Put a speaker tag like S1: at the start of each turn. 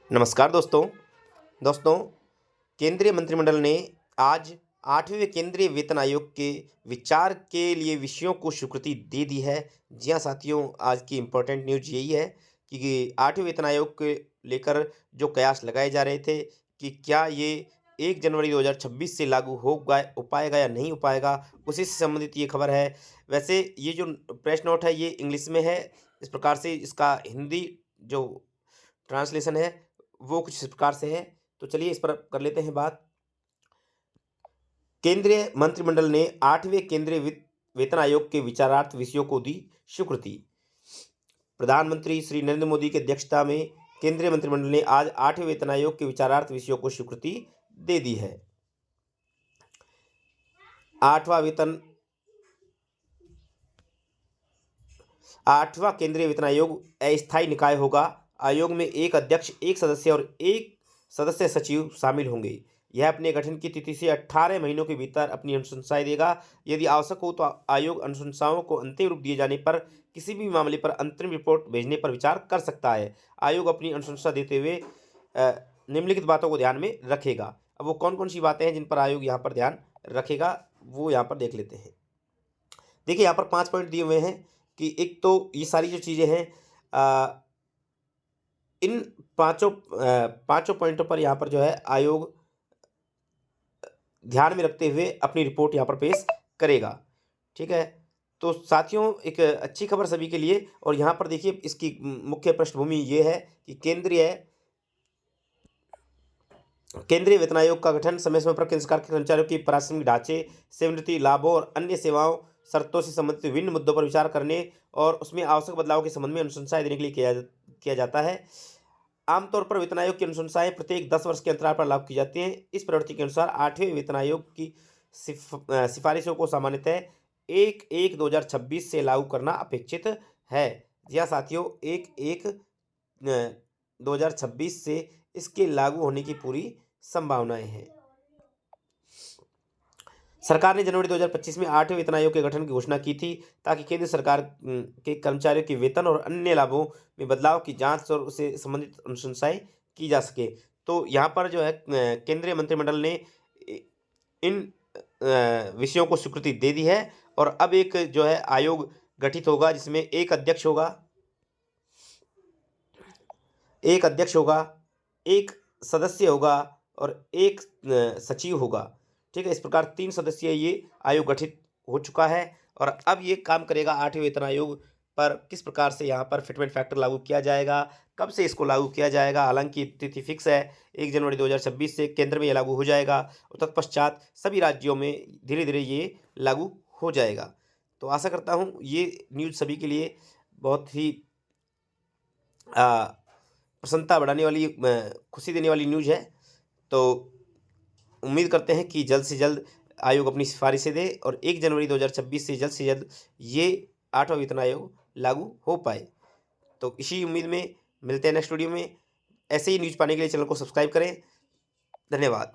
S1: नमस्कार दोस्तों। दोस्तों, केंद्रीय मंत्रिमंडल ने आज 8वें केंद्रीय वेतन आयोग के विचार के लिए विषयों को स्वीकृति दे दी है। जी हाँ साथियों, आज की इम्पोर्टेंट न्यूज़ यही है कि 8वें वेतन आयोग के लेकर जो कयास लगाए जा रहे थे कि क्या ये 1 जनवरी 2026 से लागू हो पाएगा या नहीं हो पाएगा, उसी से संबंधित ये खबर है। वैसे ये जो प्रेस नोट है ये इंग्लिश में है, इस प्रकार से इसका हिंदी जो ट्रांसलेशन है वो कुछ इस प्रकार से है। तो चलिए इस पर कर लेते हैं बात। केंद्रीय मंत्रिमंडल ने 8वें केंद्रीय वेतन आयोग के विचारार्थ विषयों को दी स्वीकृति। प्रधानमंत्री श्री नरेंद्र मोदी की अध्यक्षता में केंद्रीय मंत्रिमंडल ने आज 8वें वेतन आयोग के विचारार्थ विषयों को स्वीकृति दे दी है। आठवां केंद्रीय वेतन आयोग अस्थायी निकाय होगा। आयोग में एक अध्यक्ष, एक सदस्य और एक सदस्य सचिव शामिल होंगे। यह अपने गठन की तिथि से 18 महीनों के भीतर अपनी अनुशंसाएं देगा। यदि आवश्यक हो तो आयोग अनुशंसाओं को अंतिम रूप दिए जाने पर किसी भी मामले पर अंतरिम रिपोर्ट भेजने पर विचार कर सकता है। आयोग अपनी अनुशंसा देते हुए निम्नलिखित बातों को ध्यान में रखेगा। अब वो कौन कौन सी बातें हैं जिन पर आयोग यहाँ पर ध्यान रखेगा, वो यहाँ पर देख लेते हैं। देखिए, यहाँ पर 5 पॉइंट दिए हुए हैं कि एक तो ये सारी जो चीज़ें हैं इन पाँचों पॉइंटों पर यहाँ पर जो है आयोग ध्यान में रखते हुए अपनी रिपोर्ट यहाँ पर पेश करेगा। ठीक है, तो साथियों एक अच्छी खबर सभी के लिए। और यहाँ पर देखिए इसकी मुख्य पृष्ठभूमि ये है कि केंद्रीय वेतन आयोग का गठन समय समय पर केंद्र सरकार के कर्मचारियों की प्रशासनिक ढांचे, सेवानिवृत्ति लाभों और अन्य सेवाओं शर्तों से संबंधित विभिन्न मुद्दों पर विचार करने और उसमें आवश्यक बदलाव के संबंध में अनुशंसाएं देने के लिए किया जाता है। आमतौर पर वेतन आयोग की अनुशंसाएं प्रत्येक 10 वर्ष के अंतराल पर लागू की जाती हैं। इस प्रवृत्ति के अनुसार 8वें वेतन आयोग की सिफारिशों को सामान्यतः 1/1/2026 से लागू करना अपेक्षित है। जी हाँ साथियों, 1/1/2026 से इसके लागू होने की पूरी संभावनाएं हैं। सरकार ने जनवरी 2025 में 8वें वेतन आयोग के गठन की घोषणा की थी ताकि केंद्र सरकार के कर्मचारियों के वेतन और अन्य लाभों में बदलाव की जांच और उससे संबंधित अनुशंसाएं की जा सके। तो यहाँ पर जो है केंद्रीय मंत्रिमंडल ने इन विषयों को स्वीकृति दे दी है। और अब एक जो है आयोग गठित होगा जिसमें एक अध्यक्ष होगा, एक सदस्य होगा और एक सचिव होगा। ठीक है, इस प्रकार 3 सदस्यीय ये आयोग गठित हो चुका है। और अब ये काम करेगा 8वें वेतन आयोग पर किस प्रकार से यहाँ पर फिटमेंट फैक्टर लागू किया जाएगा, कब से इसको लागू किया जाएगा। हालांकि तिथि फिक्स है 1 जनवरी 2026 से केंद्र में ये लागू हो जाएगा और तत्पश्चात सभी राज्यों में धीरे धीरे ये लागू हो जाएगा। तो आशा करता हूँ ये न्यूज़ सभी के लिए बहुत ही प्रसन्नता बढ़ाने वाली, खुशी देने वाली न्यूज़ है। तो उम्मीद करते हैं कि जल्द से जल्द आयोग अपनी सिफारिशें दे और 1 जनवरी 2026 से जल्द ये 8वां वेतन आयोग लागू हो पाए। तो इसी उम्मीद में मिलते हैं नेक्स्ट वीडियो में। ऐसे ही न्यूज़ पाने के लिए चैनल को सब्सक्राइब करें। धन्यवाद।